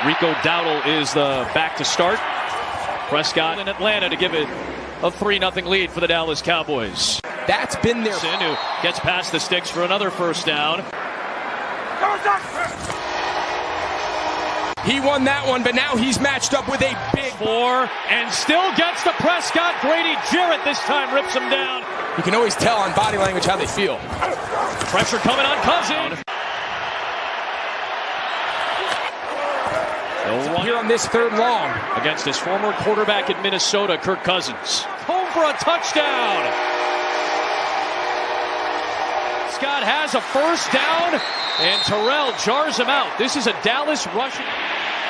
Rico Dowdle is the back to start. Prescott in Atlanta to give it a 3-0 lead for the Dallas Cowboys. That's been their... Who gets past the sticks for another first down. He won that one, but now he's matched up with a big... 4 and still gets to Prescott. Grady Jarrett this time rips him down. You can always tell on body language how they feel. Pressure coming on Cousins. Here on this third long. Against his former quarterback in Minnesota, Kirk Cousins. Home for a touchdown. Scott has a first down, and Terrell jars him out. This is a Dallas rushing.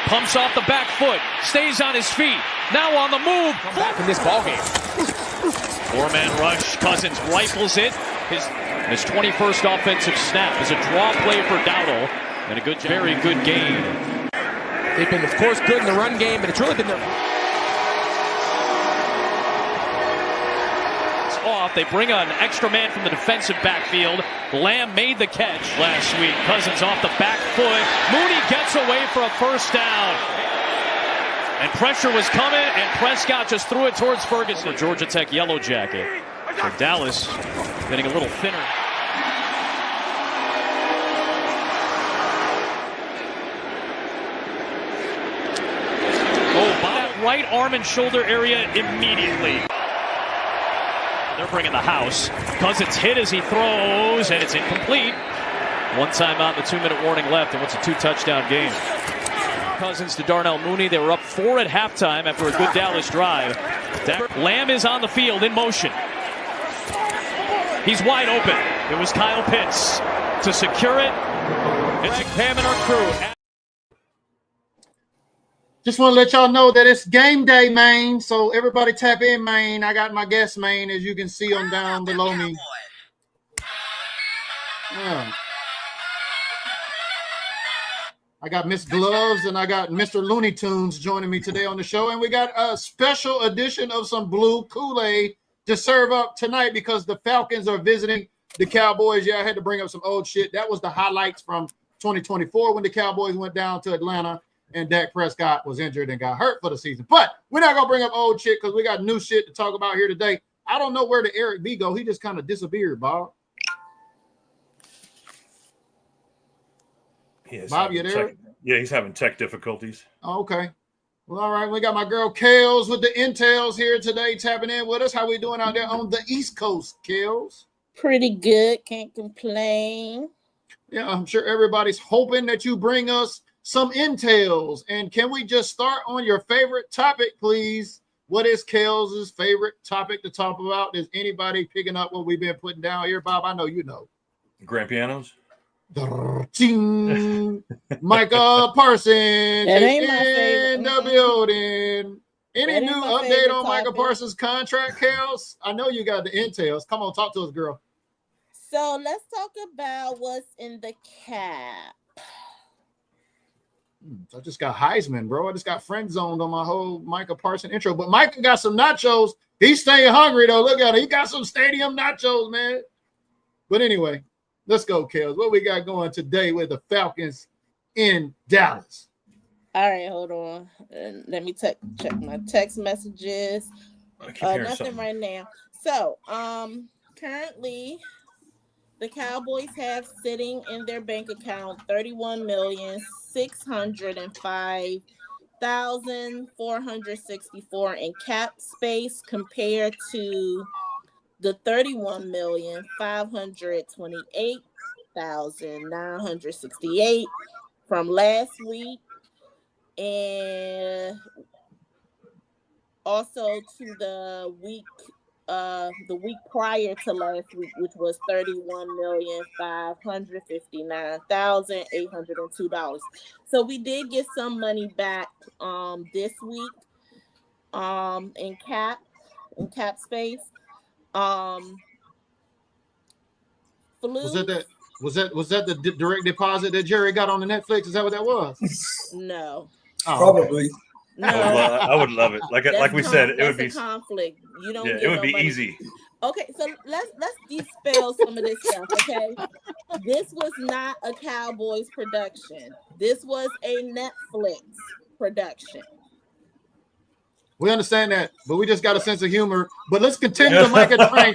Pumps off the back foot, stays on his feet. Now on the move. Come back in this ballgame. 4-man rush. Cousins rifles it. His 21st offensive snap is a draw play for Dowdle, and a very good game. They've been, of course, good in the run game, but it's really been their... It's off. They bring an extra man from the defensive backfield. Lamb made the catch last week. Cousins off the back foot. Mooney gets away for a first down. And pressure was coming, and Prescott just threw it towards Ferguson. Georgia Tech Yellow Jacket. So Dallas getting a little thinner. Right arm and shoulder area immediately. They're bringing the house. Cousins hit as he throws, and it's incomplete. One timeout, the 2-minute warning left, and what's a 2-touchdown game. Cousins to Darnell Mooney. They were up 4 at halftime after a good Dallas drive. Lamb is on the field in motion. He's wide open. It was Kyle Pitts to secure it. It's Pam and our crew. Just want to let y'all know that it's game day, man. So everybody tap in, man. I got my guest, man, as you can see on down below me. Yeah. I got Miss Gloves and I got Mr. Looney Tunes joining me today on the show. And we got a special edition of some blue Kool-Aid to serve up tonight because the Falcons are visiting the Cowboys. Yeah, I had to bring up some old shit. That was the highlights from 2024 when the Cowboys went down to Atlanta and Dak Prescott was injured and got hurt for the season. But we're not going to bring up old shit because we got new shit to talk about here today. I don't know where the Eric B go. He just kind of disappeared, Bob. Bob, you there? Yeah, he's having tech difficulties. Oh, okay. Well, all right. We got my girl KELZ with the Intels here today tapping in with us. How we doing out there on the East Coast, KELZ? Pretty good. Can't complain. Yeah, I'm sure everybody's hoping that you bring us some intels. And can we just start on your favorite topic, please? What is KELZ's favorite topic to talk about? Is anybody picking up what we've been putting down here, Bob? I know you know. Grand pianos. Micah Parsons in the building. Any That new ain't my update favorite on Micah topic. Parsons' contract, KELZ? I know you got the intels. Come on, talk to us, girl. So let's talk about what's in the cap. I just got Heisman, bro. I just got friend zoned on my whole Micah Parsons intro. But Micah got some nachos. He's staying hungry, though. Look at him. He got some stadium nachos, man. But anyway, let's go, KELZ. What we got going today with the Falcons in Dallas? All right, hold on. Let me check my text messages. Nothing right now. So, currently, the Cowboys have sitting in their bank account $31,605,464 in cap space compared to the $31,528,968 from last week, and also to the week prior to last week, which was $31,559,802. So we did get some money back this week in cap space. Was that the direct deposit that Jerry got on the Netflix? Is that what that was? No. Oh, Probably. No. I would love it. Like we said, it would be conflict. You don't. Yeah, get it would no be money. easy. Okay, so let's dispel some of this stuff, okay? This was not a Cowboys production. This was a Netflix production. We understand that, but we just got a sense of humor. But let's continue the Micah train.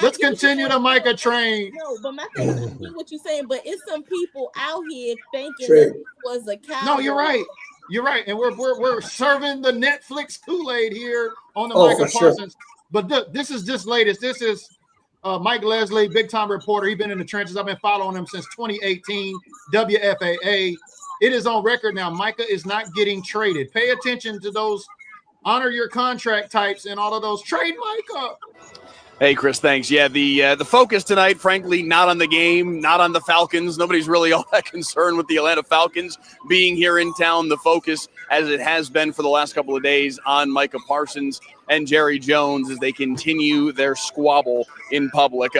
Let's continue the Micah train. No, but my thing is, I get what you're saying, but it's some people out here thinking that this was a Cowboys. No, you're right. You're right, and we're serving the Netflix Kool-Aid here on the Micah Parsons. Sure. But this is just latest. This is Mike Leslie, big-time reporter. He's been in the trenches. I've been following him since 2018, WFAA. It is on record now. Micah is not getting traded. Pay attention to those honor your contract types and all of those. Trade Micah. Hey, Chris, thanks. Yeah, the focus tonight, frankly, not on the game, not on the Falcons. Nobody's really all that concerned with the Atlanta Falcons being here in town. The focus, as it has been for the last couple of days, on Micah Parsons and Jerry Jones as they continue their squabble in public.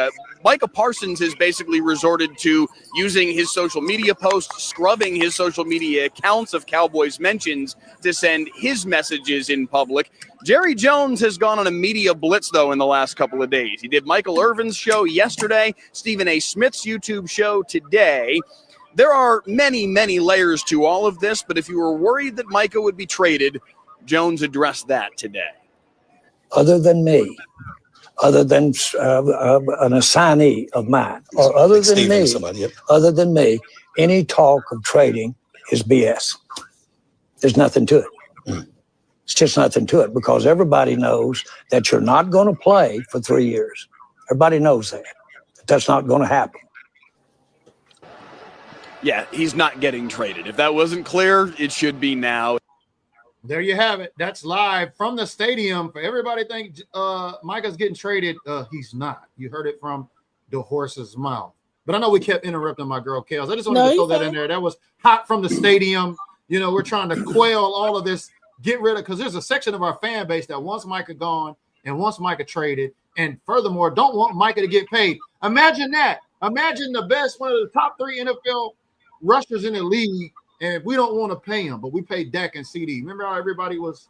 Micah Parsons has basically resorted to using his social media posts, scrubbing his social media accounts of Cowboys mentions to send his messages in public. Jerry Jones has gone on a media blitz, though, in the last couple of days. He did Michael Irvin's show yesterday, Stephen A. Smith's YouTube show today. There are many, many layers to all of this, but if you were worried that Micah would be traded, Jones addressed that today. Other than me, other than an assignee of mine, or other than me, any talk of trading is BS. There's nothing to it. It's just nothing to it because everybody knows that you're not going to play for 3 years. Everybody knows that. That's not going to happen. Yeah, he's not getting traded. If that wasn't clear, it should be now. There you have it. That's live from the stadium. For everybody think Micah's getting traded. He's not. You heard it from the horse's mouth. But I know we kept interrupting my girl KELZ. I just wanted to throw that in there. That was hot from the stadium. You know, we're trying to quell all of this, get rid of, because there's a section of our fan base that wants Micah gone and wants Micah traded, and furthermore, don't want Micah to get paid. Imagine that. Imagine the best, one of the top 3 NFL rushers in the league, and we don't want to pay him, but we pay Dak and CD. Remember how everybody was?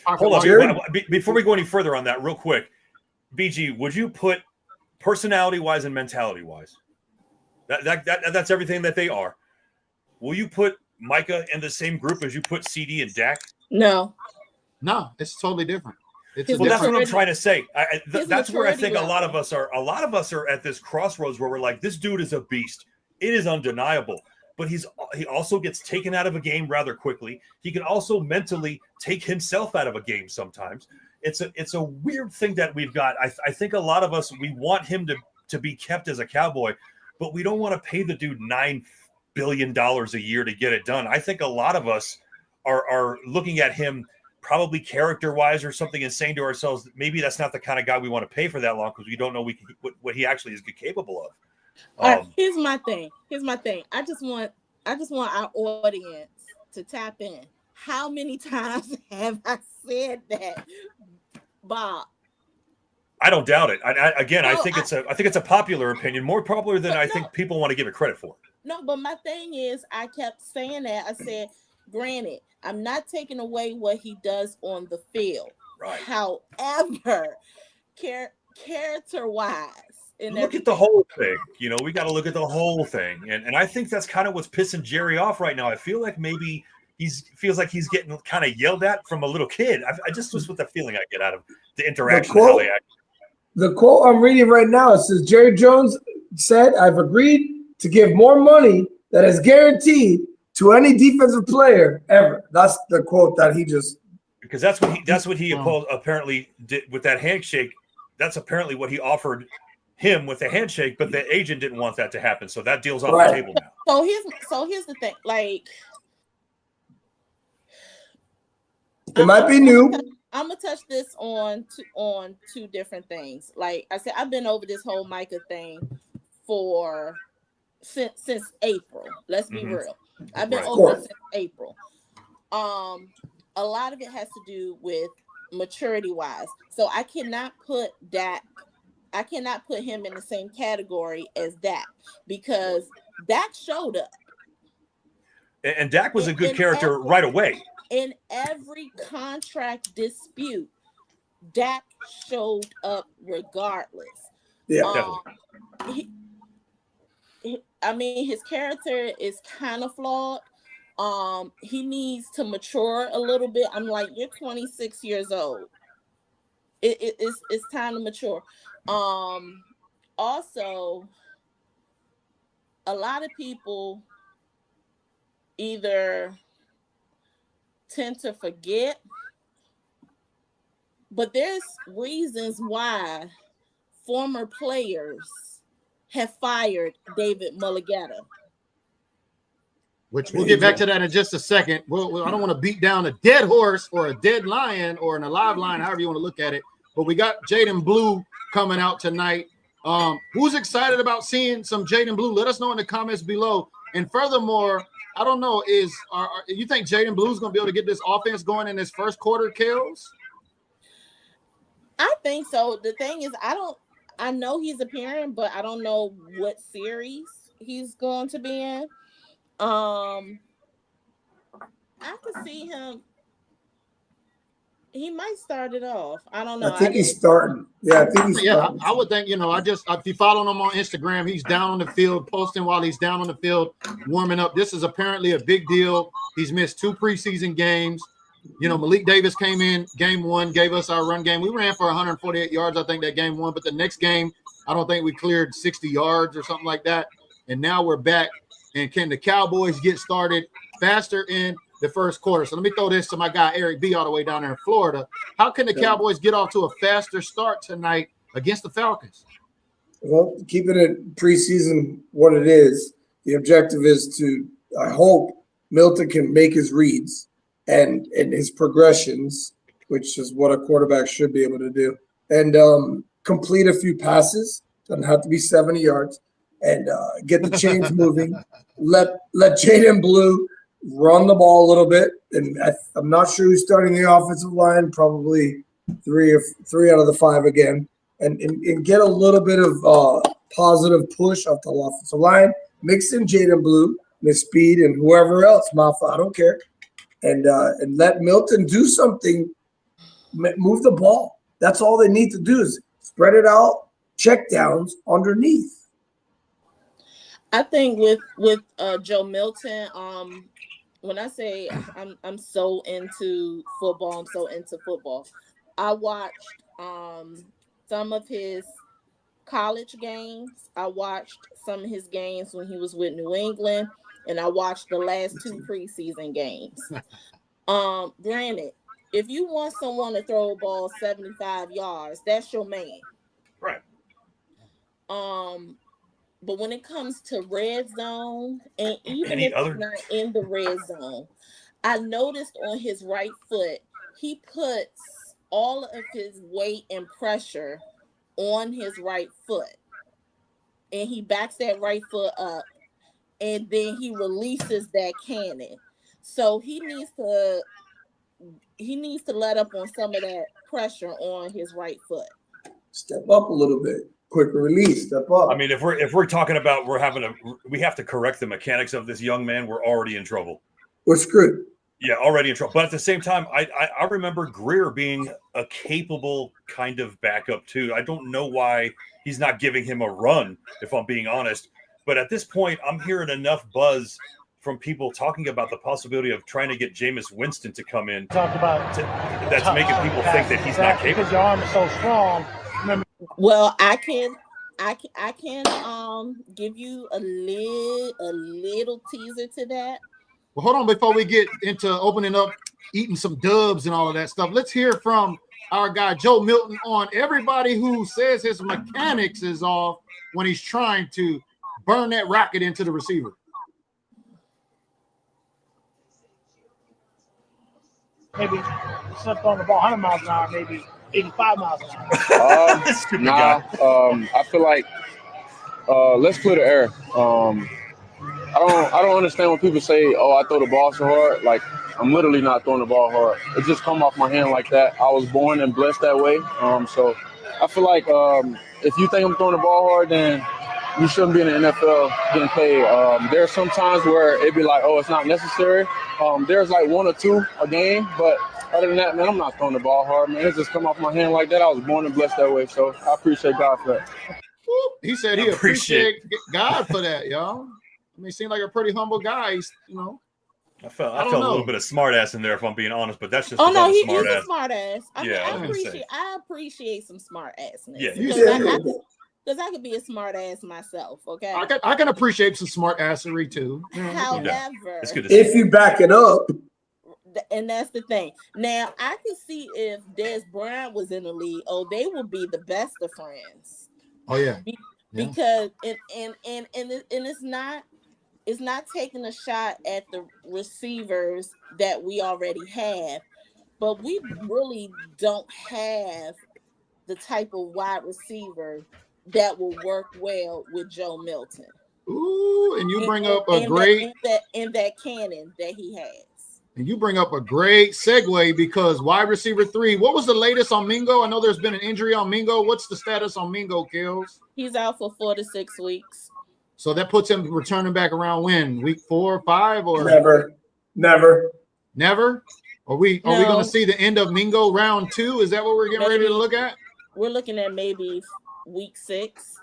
Hold on. Before we go any further on that, real quick, BG, would you put personality-wise and mentality-wise? That's everything that they are. Will you put Micah in the same group as you put CD and Dak? No, it's totally different. That's what I'm trying to say. That's where I think a lot of us are. A lot of us are at this crossroads where we're like, this dude is a beast. It is undeniable. But he also gets taken out of a game rather quickly. He can also mentally take himself out of a game sometimes. It's a weird thing that we've got. I think a lot of us, we want him to be kept as a Cowboy, but we don't want to pay the dude $9 billion a year to get it done. I think a lot of us are looking at him probably character-wise or something and saying to ourselves that maybe that's not the kind of guy we want to pay for that long because we don't know what he actually is capable of. All right, here's my thing. I just want our audience to tap in. How many times have I said that, Bob? I don't doubt it. I think it's a popular opinion, more popular than I think people want to give it credit for. No, but my thing is, I kept saying that. I said, granted, I'm not taking away what he does on the field. Right. However, character-wise, look at the whole thing. You know, we got to look at the whole thing. And I think that's kind of what's pissing Jerry off right now. I feel like maybe feels like he's getting kind of yelled at from a little kid. I just was with the feeling I get out of the interaction. The quote I'm reading right now, it says, Jerry Jones said, I've agreed to give more money that is guaranteed to any defensive player ever. That's the quote that he just. Because that's what he apparently did with that handshake. That's apparently what he offered him with the handshake, but the agent didn't want that to happen, so that deal's off the table now. So here's the thing, like, it might be new. I'm gonna touch this on two different things. Like I said, I've been over this whole Micah thing since April. Let's be real. I've been over it since April. A lot of it has to do with maturity wise. So I cannot put him in the same category as Dak because Dak showed up. And Dak was a good character right away. In every contract dispute, Dak showed up regardless. Yeah, definitely. I mean, his character is kind of flawed. He needs to mature a little bit. I'm like, you're 26 years old. It's time to mature. Also, a lot of people either tend to forget, but there's reasons why former players have fired David Mulligata. Which we'll get back to that in just a second. Well, I don't want to beat down a dead horse or a dead lion or an alive lion, however you want to look at it. But we got Jaden Blue coming out tonight. Who's excited about seeing some Jaden Blue? Let us know in the comments below. And furthermore, I don't know, you think Jaden Blue is going to be able to get this offense going in this first quarter, KELZ? I think so. The thing is, I know he's appearing, but I don't know what series he's going to be in. I could see him. He might start it off. I don't know. I think he's starting. Yeah, I think he's starting. I would think, if you follow him on Instagram, he's down on the field, posting while he's down on the field, warming up. This is apparently a big deal. He's missed 2 preseason games. Malik Davis came in game 1, gave us our run game. We ran for 148 yards, I think, that game 1. But the next game, I don't think we cleared 60 yards or something like that. And now we're back. And can the Cowboys get started faster in the first quarter? So let me throw this to my guy, Eric B., all the way down there in Florida. How can the Cowboys get off to a faster start tonight against the Falcons? Well, keeping it preseason what it is, the objective is to, I hope, Milton can make his reads and his progressions, which is what a quarterback should be able to do, and complete a few passes. Doesn't have to be 70 yards. And get the chains moving. Let Jaden Blue run the ball a little bit. And I'm not sure who's starting the offensive line. Probably three out of the 5 again. And get a little bit of positive push off the offensive line. Mix in Jaden Blue, Miss Speed, and whoever else. Mafa, I don't care. And let Milton do something. Move the ball. That's all they need to do is spread it out. Check downs underneath. I think with Joe Milton, when I say I'm so into football, I watched some of his college games. I watched some of his games when he was with New England, and I watched the last 2 preseason games. Granted, if you want someone to throw a ball 75 yards, that's your man. Right. But when it comes to red zone, and even if it's not in the red zone, I noticed on his right foot, he puts all of his weight and pressure on his right foot. And he backs that right foot up, and then he releases that cannon. So he needs to let up on some of that pressure on his right foot. Step up a little bit. Quick release, step up. I mean, if we're talking about we have to correct the mechanics of this young man, we're already in trouble. We're screwed. Yeah, already in trouble. But at the same time, I remember Greer being a capable kind of backup too. I don't know why he's not giving him a run, if I'm being honest. But at this point, I'm hearing enough buzz from people talking about the possibility of trying to get Jameis Winston to come in. That's making people think that he's not capable. Because your arm is so strong. Well, I can give you a little teaser to that. Well, hold on before we get into opening up, eating some dubs and all of that stuff. Let's hear from our guy Joe Milton on everybody who says his mechanics is off when he's trying to burn that rocket into the receiver. Maybe instead on the ball 100 miles an hour, maybe 85 miles an hour. I feel like let's clear the air. I don't understand when people say, "Oh, I throw the ball so hard." Like, I'm literally not throwing the ball hard. It just come off my hand like that. I was born and blessed that way. So I feel like if you think I'm throwing the ball hard, then you shouldn't be in the NFL getting paid. There's some times where it'd be like, oh, it's not necessary. There's like 1 or 2 a game, but other than that, man, I'm not throwing the ball hard, man. It just come off my hand like that. I was born and blessed that way, so I appreciate God for that. He said he appreciate God for that, y'all. I mean, he seemed like a pretty humble guy. He's, I felt a little bit of smart ass in there, if I'm being honest, but that's just he's a smart ass. Yeah, I appreciate some smart assness. Yeah, because I could be a smart ass myself. Okay, I can appreciate some smart assery too. However, if you back it up. And that's the thing. Now I can see if Des Bryant was in the league, they would be the best of friends. Oh yeah, because and it's not taking a shot at the receivers that we already have, but we really don't have the type of wide receiver that will work well with Joe Milton. Ooh, and you bring up a great that cannon that he has. And you bring up a great segue because wide receiver 3, what was the latest on Mingo? I know there's been an injury on Mingo. What's the status on Mingo, KELZ? He's out for 4 to 6 weeks. So that puts him returning back around when? Week 4 or 5 or Never. Are we going to see the end of Mingo round 2? Is that what we're getting ready to look at? We're looking at maybe week 6.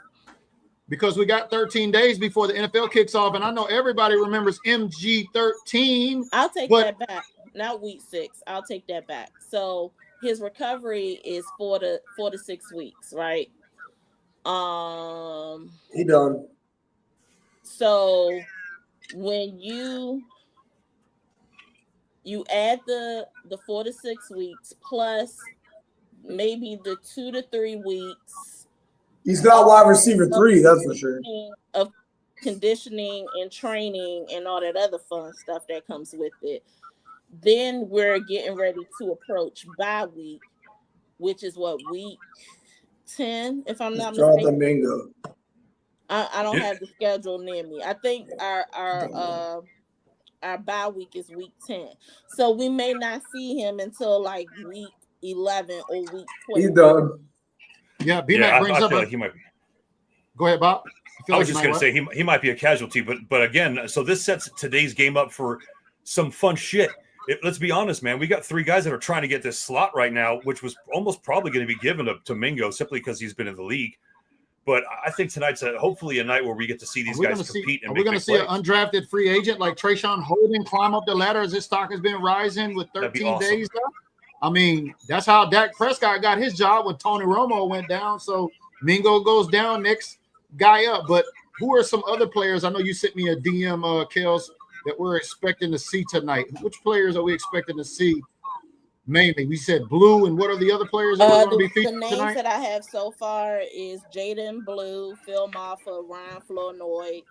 Because we got 13 days before the NFL kicks off, and I know everybody remembers MG13. I'll take that back. Not week 6. I'll take that back. So his recovery is 4 to 6 weeks, right? He done. So when you add the 4 to 6 weeks plus maybe the 2 to 3 weeks. He's not wide receiver 3, that's for sure. Of conditioning and training and all that other fun stuff that comes with it. Then we're getting ready to approach bye week, which is what, week 10, if I'm not mistaken. Mingo. I don't have the schedule near me. I think our bye week is week 10. So we may not see him until like week 11 or week 12. He's done. Yeah, B-Mac brings up. Like he might be. Go ahead, Bob. I was just going to say he might be a casualty, but again, so this sets today's game up for some fun shit. Let's be honest, man. We got 3 guys that are trying to get this slot right now, which was almost probably going to be given to Mingo simply because he's been in the league. But I think tonight's hopefully a night where we get to see these guys compete. Are we going to see an undrafted free agent like Trayshawn Holden climb up the ladder as his stock has been rising with 13 days left? I mean, that's how Dak Prescott got his job when Tony Romo went down. So Mingo goes down, next guy up. But who are some other players? I know you sent me a DM, KELZ, that we're expecting to see tonight. Which players are we expecting to see mainly? We said Blue, and what are the other players that are going to be featured tonight? The names that I have so far is Jaden Blue, Phil Maffa, Ryan Flournoy,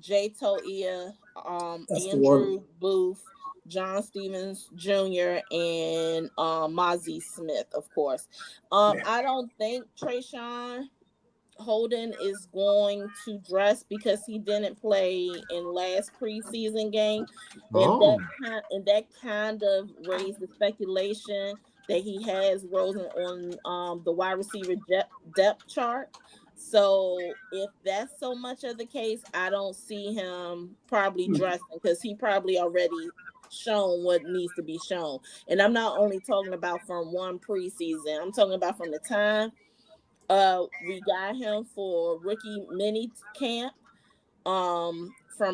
Jay Toia, Andrew Booth, John Stevens Jr., and Mozzie Smith, of course. I don't think Trayshawn Holden is going to dress because he didn't play in last preseason game. And that kind of raised the speculation that he has Rosen on the wide receiver depth chart. So if that's so much of the case, I don't see him probably dressing because he probably already shown what needs to be shown. And I'm not only talking about from one preseason, I'm talking about from the time we got him for rookie mini camp, from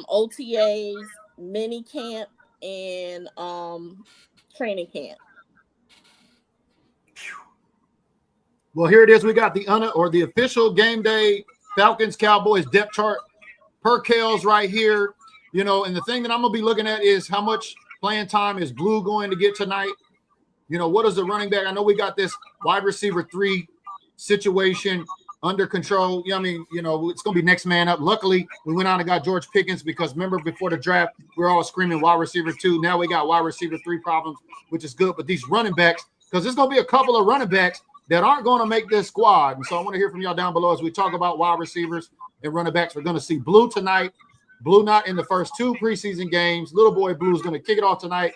OTAs, mini camp, and training camp. Well, here it is. We got the official game day Falcons Cowboys depth chart per KELZ right here. You know, and the thing that I'm gonna be looking at is how much playing time is Blue going to get tonight. You know, what is the running back? I know we got this wide receiver 3 situation under control. I mean, you know, it's gonna be next man up. Luckily, we went out and got George Pickens because remember before the draft, we were all screaming wide receiver 2. Now we got wide receiver 3 problems, which is good. But these running backs, because there's gonna be a couple of running backs that aren't going to make this squad. And so I want to hear from y'all down below as we talk about wide receivers and running backs. We're going to see Blue tonight. Blue not in the first 2 preseason games. Little boy Blue's going to kick it off tonight.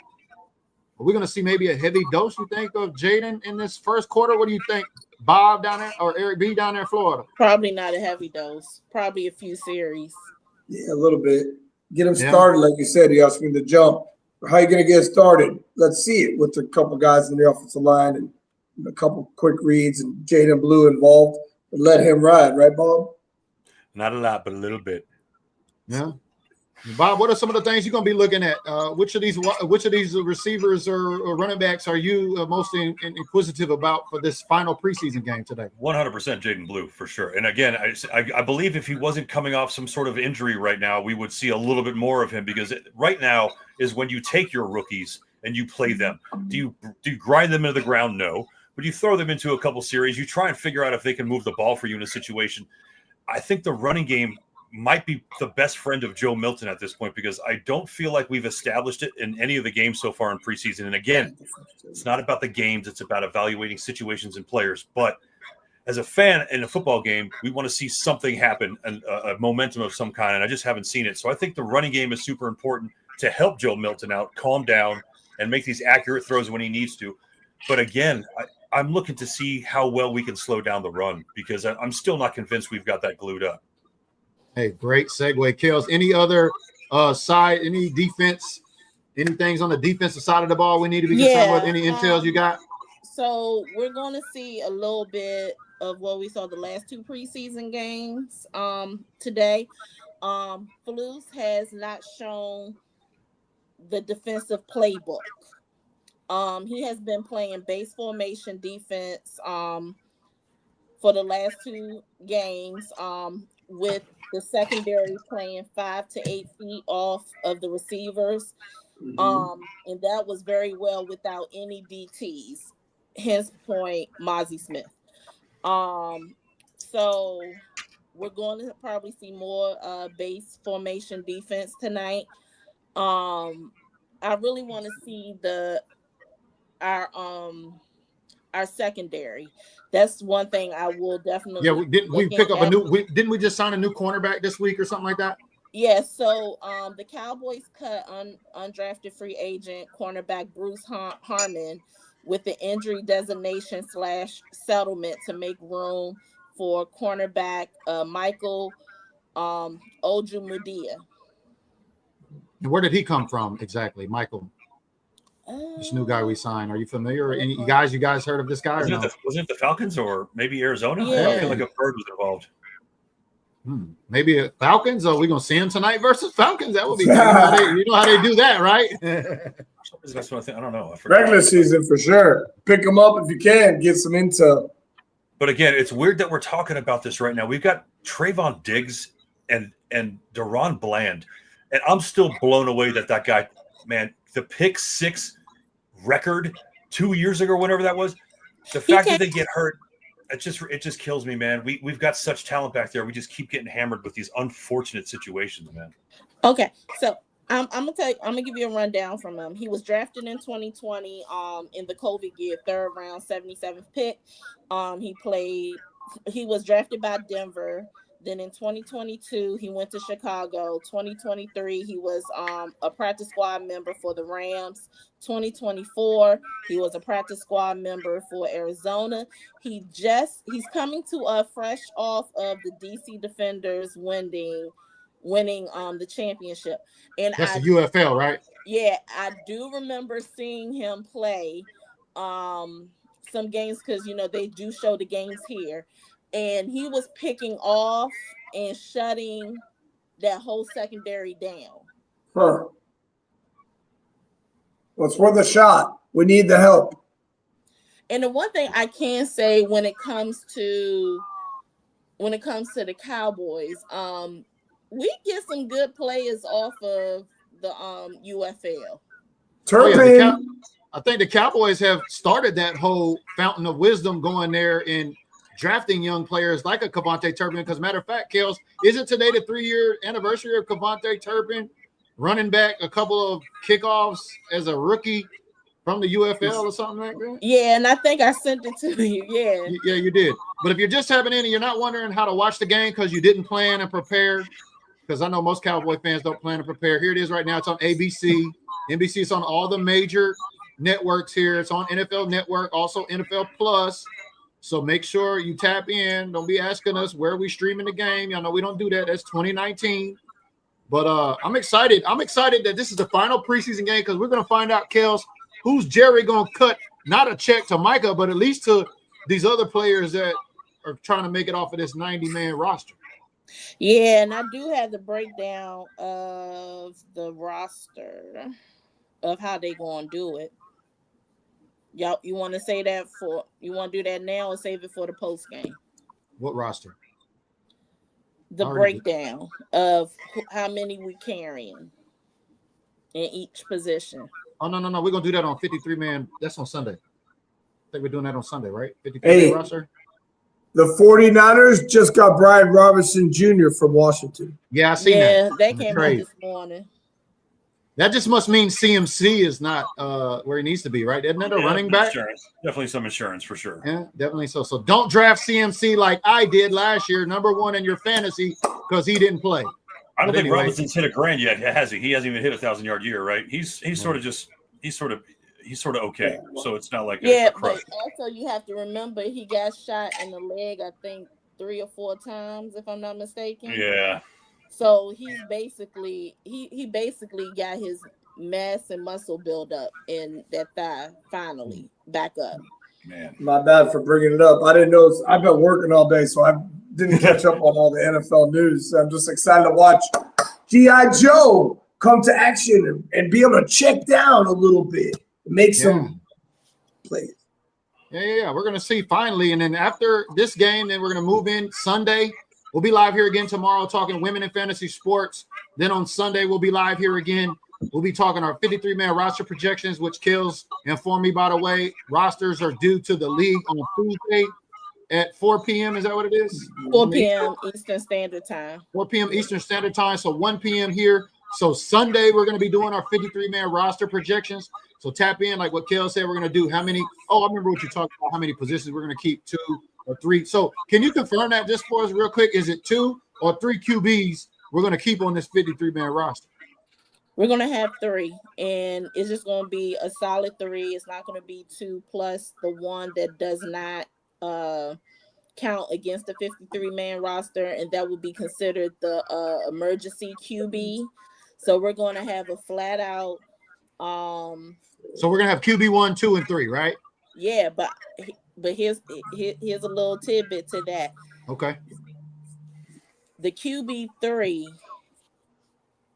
Are we going to see maybe a heavy dose, you think, of Jaden in this first quarter? What do you think, Bob down there or Eric B down there in Florida? Probably not a heavy dose. Probably a few series. Yeah, a little bit. Get him started, like you said. He asked me to jump. How you gonna get started? Let's see it with a couple guys in the offensive line and a couple quick reads and Jaden Blue involved. And let him ride, right, Bob? Not a lot, but a little bit. Yeah. Bob, what are some of the things you're going to be looking at? Which of these receivers or running backs are you most inquisitive about for this final preseason game today? 100% Jaden Blue for sure. And again, I believe if he wasn't coming off some sort of injury right now, we would see a little bit more of him, because right now is when you take your rookies and you play them. Do you grind them into the ground? No. But you throw them into a couple series. You try and figure out if they can move the ball for you in a situation. I think the running game might be the best friend of Joe Milton at this point, because I don't feel like we've established it in any of the games so far in preseason. And again, it's not about the games. It's about evaluating situations and players. But as a fan in a football game, we want to see something happen, and a momentum of some kind. And I just haven't seen it. So I think the running game is super important to help Joe Milton out, calm down, and make these accurate throws when he needs to. But again, I'm looking to see how well we can slow down the run, because I'm still not convinced we've got that glued up. Hey, great segue, KELZ. Any other side, any defense, any things on the defensive side of the ball we need to be concerned with? Any intels you got? So we're going to see a little bit of what we saw the last two preseason games today. Flus has not shown the defensive playbook. He has been playing base formation defense for the last two games, with the secondary playing 5 to 8 feet off of the receivers. And that was very well without any DTs. Hence point, Mozzie Smith. So we're going to probably see more base formation defense tonight. I really want to see our secondary. That's one thing I will definitely. Yeah, didn't we just sign a new cornerback this week or something like that? Yeah, so the Cowboys cut undrafted free agent cornerback Bruce Harmon with the injury designation / settlement to make room for cornerback Michael Ojumudia. And where did he come from exactly, Michael? This new guy we signed. Are you familiar? Any you guys heard of this guy? Wasn't it the Falcons or maybe Arizona? Yeah. I feel like a bird was involved. Maybe Falcons. Are we gonna see him tonight versus Falcons? That would be. You know how they do that, right? That's what I think. I don't know. Regular season for sure. Pick them up if you can. Get some intel. But again, it's weird that we're talking about this right now. We've got Trayvon Diggs and Deron Bland, and I'm still blown away that guy, man. The pick 6 record 2 years ago, whenever that was, the fact that they get hurt, it just kills me, man. We've got such talent back there. We just keep getting hammered with these unfortunate situations, man. Okay, so I'm gonna give you a rundown from him. He was drafted in 2020 in the COVID year, 3rd round, 77th pick. He was drafted by Denver. Then in 2022, he went to Chicago. 2023, he was a practice squad member for the Rams. 2024, he was a practice squad member for Arizona. He's coming to fresh off of the DC Defenders winning the championship. And that's the UFL, right? Yeah, I do remember seeing him play some games, because they do show the games here. And he was picking off and shutting that whole secondary down. Well, it's worth a shot. We need the help. And the one thing I can say when it comes to the Cowboys, we get some good players off of the UFL. Turpin. I think the Cowboys have started that whole fountain of wisdom going there and drafting young players like a Kevontae Turpin. Because matter of fact, KELZ, isn't today the 3-year anniversary of Kevontae Turpin running back a couple of kickoffs as a rookie from the UFL or something like that? Yeah, and I think I sent it to you. Yeah, you did. But if you're just tapping in and you're not wondering how to watch the game because you didn't plan and prepare, because I know most Cowboy fans don't plan and prepare. Here it is right now. It's on ABC, NBC. It's on all the major networks here. It's on NFL Network, also NFL Plus. So make sure you tap in. Don't be asking us where we streaming the game. Y'all know we don't do that. That's 2019. But I'm excited. I'm excited that this is the final preseason game because we're going to find out, KELZ, who's Jerry going to cut, not a check to Micah, but at least to these other players that are trying to make it off of this 90-man roster. Yeah, and I do have the breakdown of the roster of how they going to do it. Y'all, you want to say that you want to do that now or save it for the post game? What roster? The breakdown of how many we carrying in each position. Oh, no. We're going to do that on 53-man. That's on Sunday. I think we're doing that on Sunday, right? 53-man roster. The 49ers just got Brian Robinson Jr. from Washington. Yeah, I seen that. Yeah, that came out this morning. That just must mean CMC is not where he needs to be, right? Isn't that a running back? Insurance. Definitely some insurance for sure. Yeah, definitely so. So don't draft CMC like I did last year, ‑1 in your fantasy, because he didn't play. I don't think Robinson's hit $1,000 yet, has he? He hasn't even hit a 1,000-yard year, right? He's sort of okay. So it's not like a crush. But also you have to remember he got shot in the leg, I think 3 or 4 times, if I'm not mistaken. Yeah. So he's basically he basically got his mass and muscle build up in that thigh finally back up. Man, my bad for bringing it up. I didn't know. I've been working all day, so I didn't catch up on all the NFL news. So I'm just excited to watch G.I. Joe come to action and be able to check down a little bit, and make some plays. Yeah. We're gonna see finally, and then after this game, then we're gonna move in Sunday. We'll be live here again tomorrow talking women in fantasy sports. Then on Sunday, we'll be live here again. We'll be talking our 53-man roster projections, which KELZ informed me, by the way. Rosters are due to the league on Tuesday at 4 p.m. Is that what it is? 4 p.m. Eastern Standard Time. 4 p.m. Eastern Standard Time, so 1 p.m. here. So Sunday, we're going to be doing our 53-man roster projections. So tap in, like what KELZ said we're going to do. How many? Oh, I remember what you talked about, how many positions we're going to keep, 2 or 3. So can you confirm that just for us real quick? Is it 2 or 3 QBs we're going to keep on this 53-man roster? We're going to have 3, and it's just going to be a solid 3. It's not going to be 2 plus the one that does not count against the 53-man roster, and that will be considered the emergency QB. So we're going to have a flat out. So we're going to have QB 1, 2, and 3, right? Yeah, but here's a little tidbit to that. Okay. The QB 3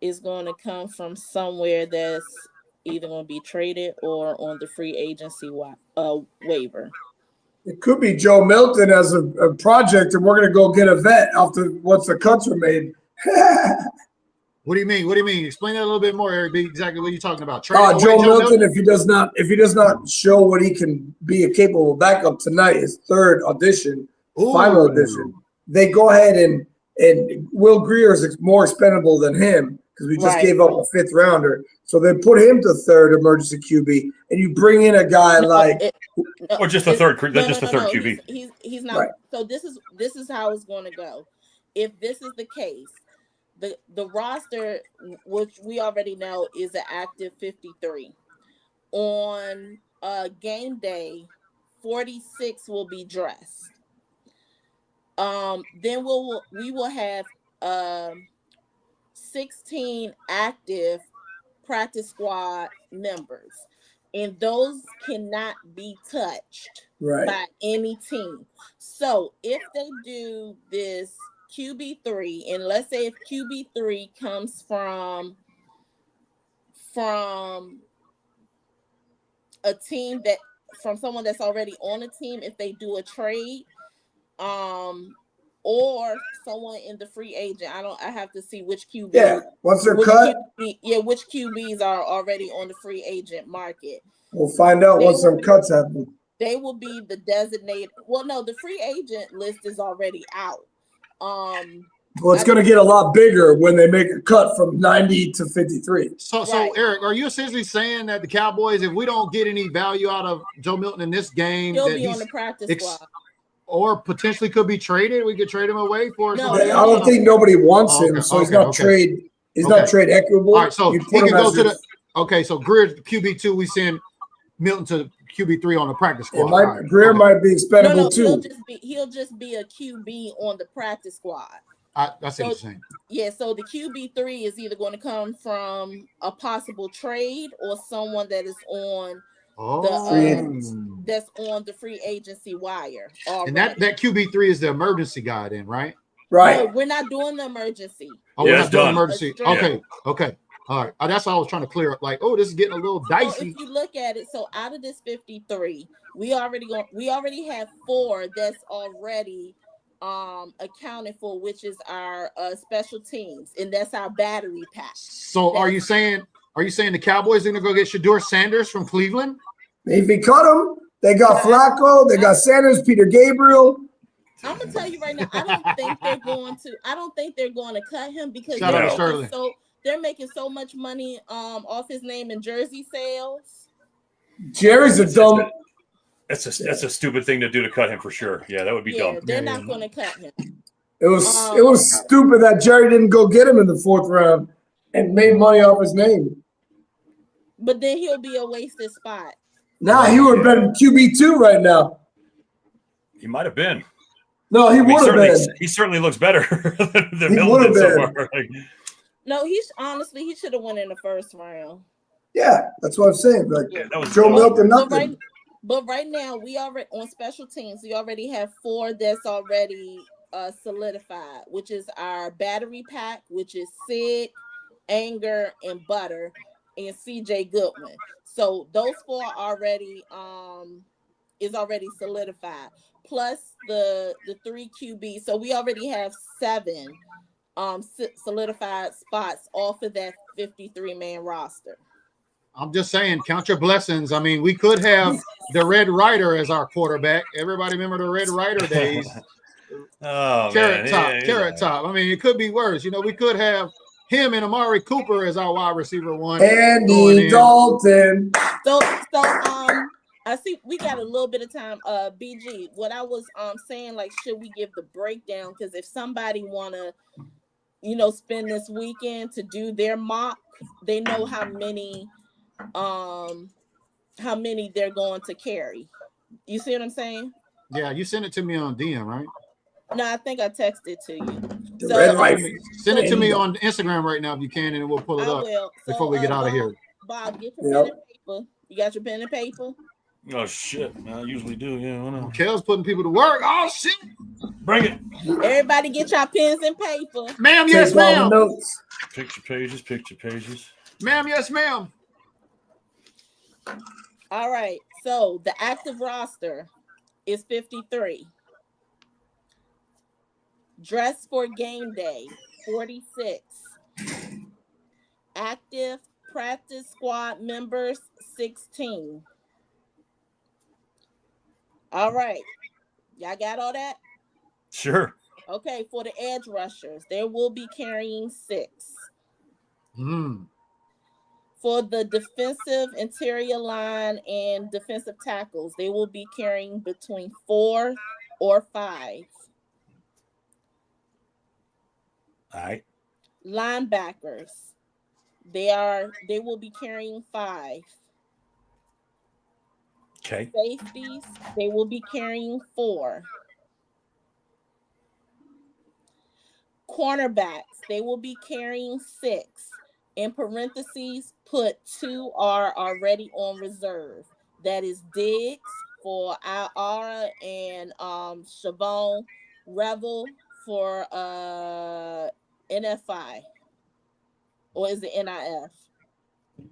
is going to come from somewhere that's either going to be traded or on the free agency waiver. It could be Joe Milton as a project, and we're going to go get a vet after once the cuts were made. What do you mean? What do you mean? Explain that a little bit more, Eric. Exactly what you're talking about. Joe Milton, if he does not show what he can be a capable backup tonight, his third audition, final audition, they go ahead and Will Greer is more expendable than him because we just gave up a 5th rounder. So they put him to 3rd emergency QB, and you bring in a guy or just the third QB. He's not. Right. So this is how it's going to go. If this is the case. The roster, which we already know is an active 53. On game day, 46 will be dressed. Then we will have 16 active practice squad members, and those cannot be touched by any team. So if they do this QB3, and let's say if QB3 comes from a team from someone that's already on a team, if they do a trade, or someone in the free agent, I have to see which QB. Yeah, once they're cut. Which QBs are already on the free agent market. We'll find out once some cuts happen. They will be the designated. Well, no, the free agent list is already out. Well, it's going to get a lot bigger when they make a cut from 90 to 53. So Eric, are you essentially saying that the Cowboys, if we don't get any value out of Joe Milton in this game, he'll that be on the practice squad, or potentially could be traded? We could trade him away for. No, I don't think nobody wants him, so he's not trade. He's not trade equitable. All right, so he can go to the. Okay, so Greer QB2, we send Milton to QB3 on the practice squad. Greer might be expendable too. He'll just be a QB on the practice squad. That's interesting. Yeah, so the QB3 is either going to come from a possible trade or someone that is on that's on the free agency wire already. And that QB3 is the emergency guy then, right? Right. No, we're not doing the emergency. Oh, we're not doing emergency. Okay. All right. That's all I was trying to clear up. Like, this is getting a little dicey. So if you look at it, so out of this 53, we already have 4 that's already accounted for, which is our special teams, and that's our battery pack. So are you saying the Cowboys are gonna go get Shedeur Sanders from Cleveland? If they cut him, they got Flacco, they got Sanders, Peter Gabriel. I'm gonna tell you right now, I don't think they're going to cut him because they're making so much money off his name in jersey sales. Jerry's a dumb. That's a stupid thing to do to cut him for sure. Yeah, that would be dumb. They're not going to cut him. It was stupid that Jerry didn't go get him in the 4th round and made money off his name. But then he'll be a wasted spot. Nah, he would have been QB2 right now. He might have been. No, he would have been. He certainly looks better than He would have been. So far. No, he should have won in the 1st round. Yeah, that's what I'm saying. Like that was Joe Milton, nothing. But right now, we already on special teams. We already have 4 that's already solidified, which is our battery pack, which is Sid, Anger, and Butter, and CJ Goodwin. So those 4 already is already solidified. Plus the 3 QB. So we already have 7 solidified spots off of that 53-man roster. I'm just saying, count your blessings. I mean, we could have the Red Rider as our quarterback. Everybody remember the Red Rider days? Carrot Top. I mean, it could be worse. We could have him and Amari Cooper as our wide receiver 1. Andy Dalton. So I see we got a little bit of time. BG, what I was saying, like, should we give the breakdown? Because if somebody wanna, spend this weekend to do their mock, they know how many they're going to carry. You see what I'm saying? Yeah, you sent it to me on DM, right? No, I think I texted to you. Send it to me on Instagram right now if you can, and we'll pull it up before we get out of here. Bob, get your pen and paper. You got your pen and paper? Oh shit! I usually do. Yeah, I know. KELZ putting people to work. Oh shit! Bring it. Everybody, get your pens and paper. Ma'am, yes, ma'am. Picture pages. Ma'am, yes, ma'am. All right. So the active roster is 53. Dress for game day, 46. Active practice squad members, 16. All right. Y'all got all that? Sure. Okay, for the edge rushers, they will be carrying 6. For the defensive interior line and defensive tackles, they will be carrying between 4 or 5. All right. Linebackers, they will be carrying 5. Okay. Safeties, they will be carrying 4. Cornerbacks, they will be carrying 6. In parentheses, put 2 are already on reserve. That is Diggs for Ara and Shavon Revel for NFI. Or is it NIF?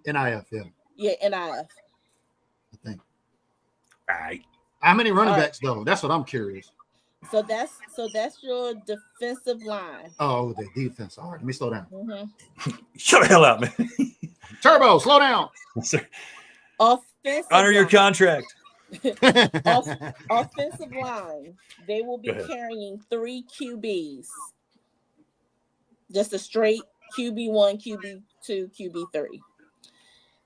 NIF, yeah. Yeah, NIF. I think. All right. How many running backs though? That's what I'm curious. So that's your defensive line. Oh, the defense. All right, let me slow down. Shut the hell up, man. Turbo, slow down. Offensive Honor your contract. Offensive line, they will be carrying 3 QBs. Just a straight QB1, QB2, QB3.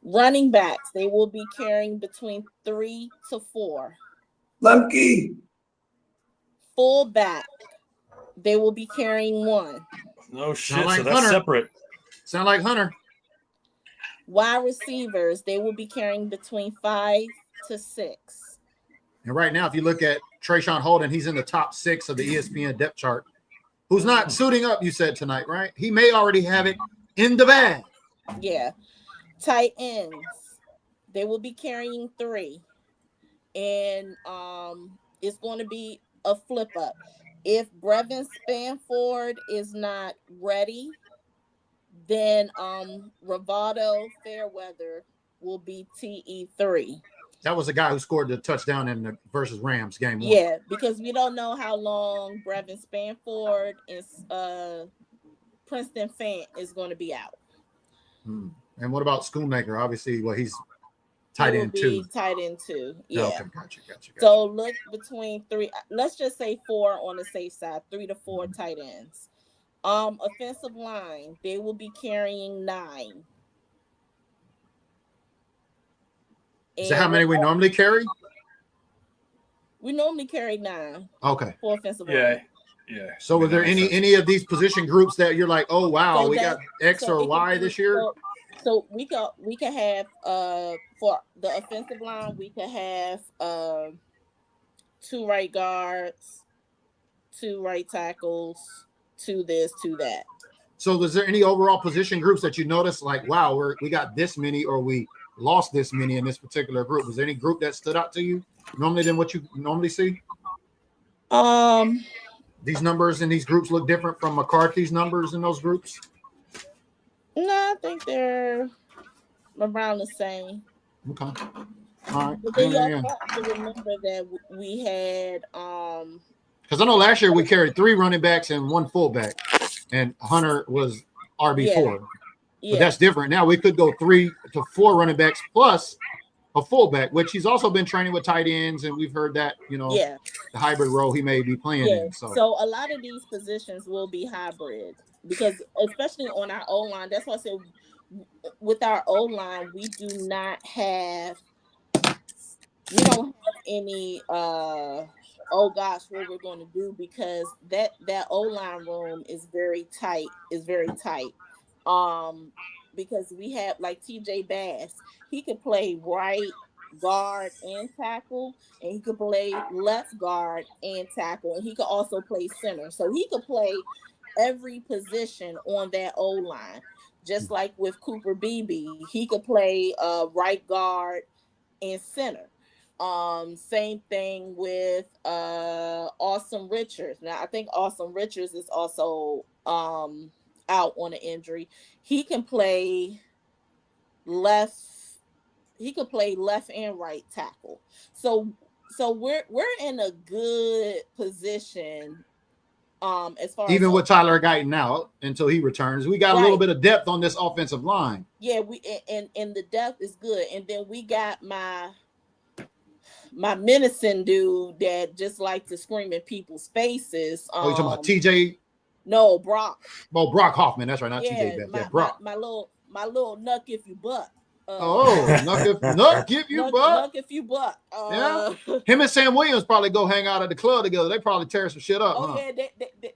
Running backs, they will be carrying between 3 to 4. Lemke. Fullback, they will be carrying 1. No shit, so that's separate. Sound like Hunter. Wide receivers, they will be carrying between 5 to 6. And right now, if you look at Trayshawn Holden, he's in the top 6 of the ESPN depth chart. Who's not suiting up, you said tonight, right? He may already have it in the bag. Yeah. Tight ends, they will be carrying 3. And it's going to be a flip up. If Brevin Spanford is not ready, then Ravado Fairweather will be TE3. That was the guy who scored the touchdown in the versus Rams game 1. Yeah, because we don't know how long Brevin Spanford and Princeton Fant is going to be out. And what about Schoonmaker? Obviously, well, he's tight end 2. Tight end 2. Yeah. Okay, gotcha. So look between 3. Let's just say 4 on the safe side. 3 to 4 tight ends. Offensive line, they will be carrying 9. Is that how many we normally carry? We normally carry 9. Okay. For offensive line. Yeah. So were there any of these position groups that you're like, oh wow, we got X or Y this year? So we can have for the offensive line, we could have 2 right guards, 2 right tackles, 2 this, 2 that. So was there any overall position groups that you noticed like, wow, we got this many or we lost this many in this particular group? Was there any group that stood out to you normally than what you normally see? These numbers in these groups look different from McCarthy's numbers in those groups? No, I think they're around the same. Okay. All right. But then you also have to remember that we had because I know last year we carried 3 running backs and 1 fullback, and Hunter was RB4. Yeah. But that's different. Now we could go 3 to 4 running backs plus a fullback, which he's also been training with tight ends, and we've heard that, the hybrid role he may be playing in. So a lot of these positions will be hybrid because especially on our O-line, that's why I said with our O-line, we don't have any oh gosh, what we're going to do, because that O-line room is very tight. Because we have like TJ Bass, he could play right guard and tackle, and he could play left guard and tackle, and he could also play center. So he could play every position on that O-line. Just like with Cooper Beebe, he could play right guard and center. Same thing with Austin Richards. Now I think Austin Richards is also out on an injury. He can play left. He could play left and right tackle. So we're in a good position. As far even as with Tyler Guyton out until he returns, we got a little bit of depth on this offensive line. Yeah, we and the depth is good. And then we got my menacing dude that just like to scream in people's faces. You talking about TJ? No, Brock. Oh, Brock Hoffman. That's right, not TJ. Brock. My little nuck if you buck. Nuck if you buck. Nuck if you buck. Him and Sam Williams probably go hang out at the club together. They probably tear some shit up. Yeah,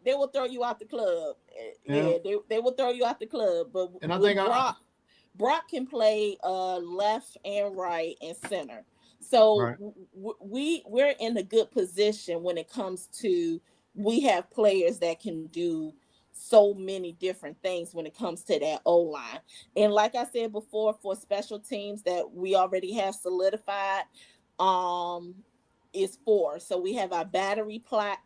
they will throw you out the club. Yeah, they will throw you out the club. But and I think Brock can play left and right and center. So we're in a good position when it comes to, we have players that can do so many different things when it comes to that O-line. And like I said before, for special teams that we already have solidified, is 4. So we have our battery pack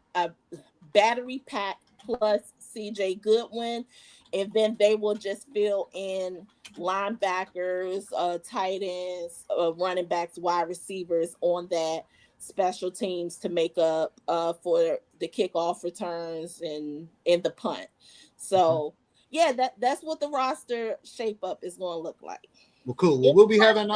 plus CJ Goodwin, and then they will just fill in linebackers, tight ends, running backs, wide receivers on that special teams to make up for the kickoff returns and the punt. So that's what the roster shape up is going to look like. Well, cool. Well, we'll be having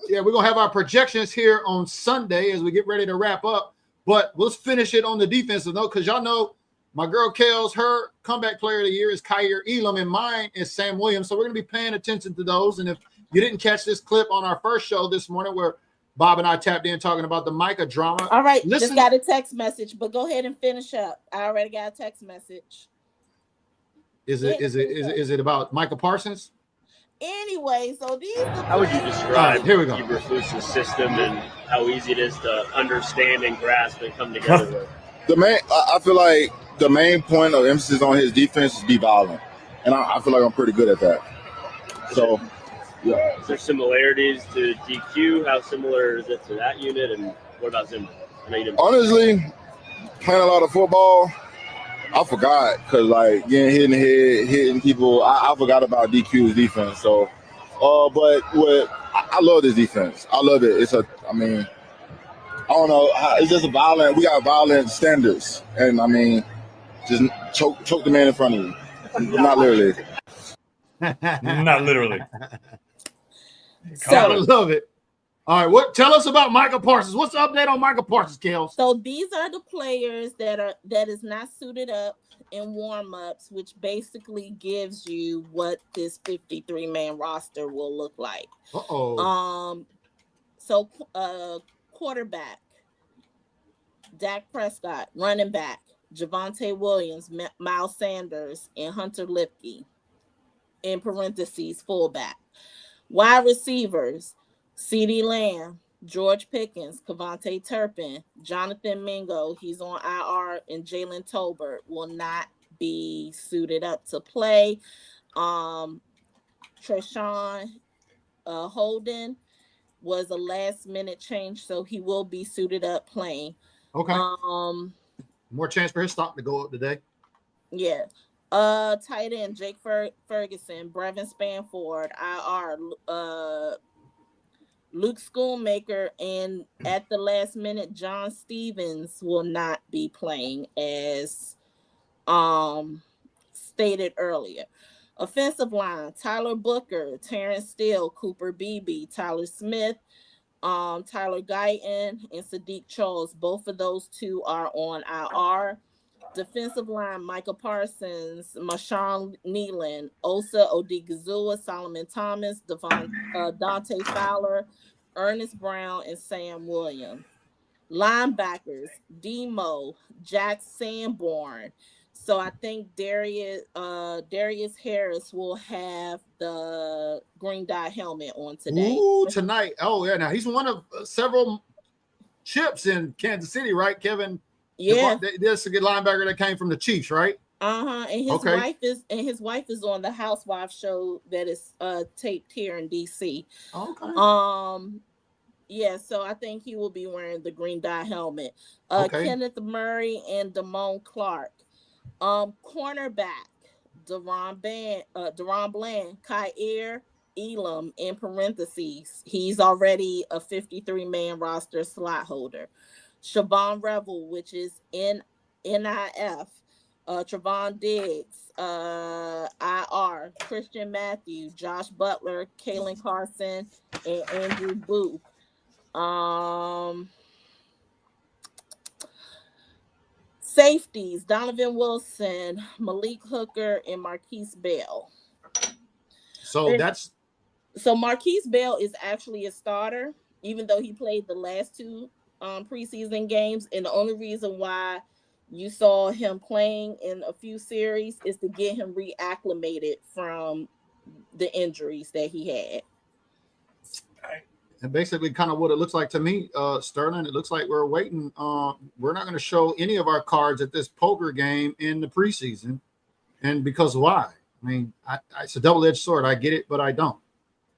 we're gonna have our projections here on Sunday as we get ready to wrap up. But let's finish it on the defensive note, because y'all know my girl KELZ, her comeback player of the year is Kyer Elam, and mine is Sam Williams. So we're gonna be paying attention to those. And if you didn't catch this clip on our first show this morning, where Bob and I tapped in talking about the Micah drama. All right, just got a text message, but go ahead and finish up. I already got a text message. Is it about Micah Parsons? Anyway, so these the How would you describe here we go. Eberflus's system and how easy it is to understand and grasp and come together with? I feel like the main point of emphasis on his defense is be violent, and I feel like I'm pretty good at that. So, yeah. Is there similarities to DQ? How similar is it to that unit? And what about Zimmer? Honestly, playing a lot of football, I forgot because like getting hit in the head, hitting people. I forgot about DQ's defense. So, but I love this defense. I love it. I don't know. It's just we got violent standards, and just choke the man in front of you. Not literally. Not literally. So I love it. All right, tell us about Micah Parsons. What's the update on Micah Parsons, KELZ? So these are the players that is not suited up in warm-ups, which basically gives you what this 53-man roster will look like. So quarterback, Dak Prescott, running back, Javonte Williams, Miles Sanders, and Hunter Lipke, in parentheses, fullback. Wide receivers, CeeDee Lamb, George Pickens, Kevontae Turpin, Jonathan Mingo, he's on IR, and Jalen Tolbert will not be suited up to play. Treshawn Holden was a last-minute change, so he will be suited up playing. Okay. More chance for his stock to go up today. Yeah. Tight end Jake Ferguson, Brevin Spanford, IR, Luke Schoonmaker, and at the last minute, John Stevens will not be playing as stated earlier. Offensive line, Tyler Booker, Terrence Steele, Cooper Beebe, Tyler Smith, Tyler Guyton, and Sadiq Charles. Both of those two are on IR. Defensive line, Micah Parsons, Marshawn Nealon, Osa Odigizua, Solomon Thomas, Dante Fowler, Ernest Brown, and Sam Williams. Linebackers, Demo, Jack Sanborn. So I think Darius Harris will have the green dye helmet on today. Ooh, tonight. Oh, yeah. Now, he's one of several chips in Kansas City, right, Kevin? Yeah. There's a good linebacker that came from the Chiefs, right? And his wife is on the Housewives show that is taped here in DC. Okay. Yeah, so I think he will be wearing the green dye helmet. Kenneth Murray and Damone Clark. Cornerback, Deron Bland, Kyer Elam, in parentheses. He's already a 53-man roster slot holder. Siobhan Revel, which is NIF. Trevon Diggs, IR. Christian Matthew, Josh Butler, Kalen Carson, and Andrew Booth. Safeties, Donovan Wilson, Malik Hooker, and Marquise Bell. So Marquise Bell is actually a starter, even though he played the last two preseason games. And the only reason why you saw him playing in a few series is to get him reacclimated from the injuries that he had. And basically kind of what it looks like to me, Sterling, it looks like we're waiting. We're not going to show any of our cards at this poker game in the preseason. And because why? I mean, it's a double-edged sword. I get it, but I don't.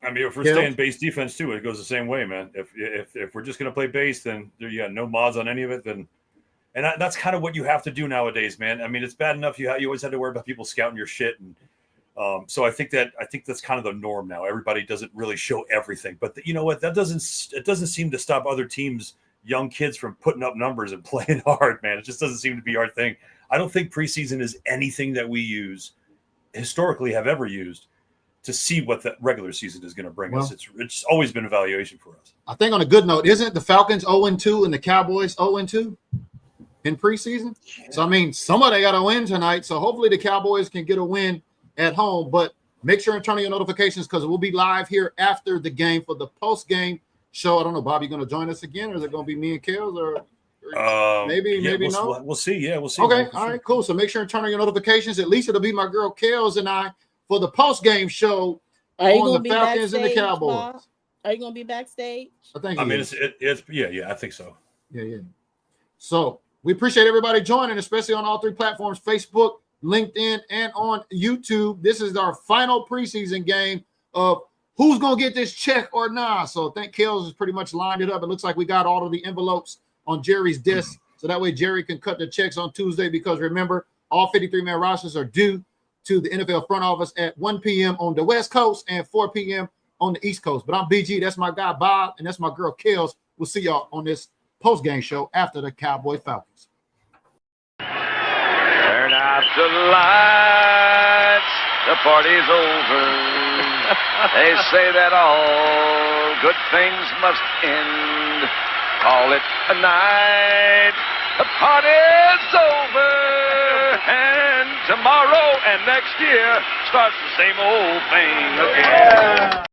I mean, if we're staying base defense too, it goes the same way, man. If we're just going to play base, then you got no mods on any of it. And that's kind of what you have to do nowadays, man. I mean, it's bad enough you always had to worry about people scouting your shit, and so I think that's kind of the norm now. Everybody doesn't really show everything, but you know what? It doesn't seem to stop other teams, young kids, from putting up numbers and playing hard, man. It just doesn't seem to be our thing. I don't think preseason is anything that we historically have ever used to see what the regular season is going to bring us. It's always been evaluation for us. I think on a good note, isn't the Falcons 0-2 and the Cowboys 0-2 in preseason? Yeah. So, I mean, somebody got to win tonight. So hopefully the Cowboys can get a win at home, but make sure and turn on your notifications because we'll be live here after the game for the post-game show. I don't know, Bob, you going to join us again, or is it going to be me and KELZ, or maybe no? We'll see. Yeah, we'll see. Okay, all right, cool. So make sure and turn on your notifications. At least it'll be my girl KELZ and I for the post-game show Are you on gonna the be Falcons and the backstage, Cowboys. Bob? Are you gonna be backstage? I think. I mean, it's yeah, I think so. Yeah. So we appreciate everybody joining, especially on all three platforms: Facebook, LinkedIn, and on YouTube. This is our final preseason game of who's gonna get this check or not. So I think KELZ has pretty much lined it up. It looks like we got all of the envelopes on Jerry's desk, so that way Jerry can cut the checks on Tuesday. Because remember, all 53-man rosters are due to the NFL front office at 1 p.m. on the West Coast and 4 p.m. on the East Coast. But I'm BG. That's my guy Bob, and that's my girl KELZ. We'll see y'all on this post-game show after the Cowboys Falcons. Turn out the lights, the party's over. They say that all good things must end. Call it a night, the party's over. And tomorrow and next year starts the same old thing again.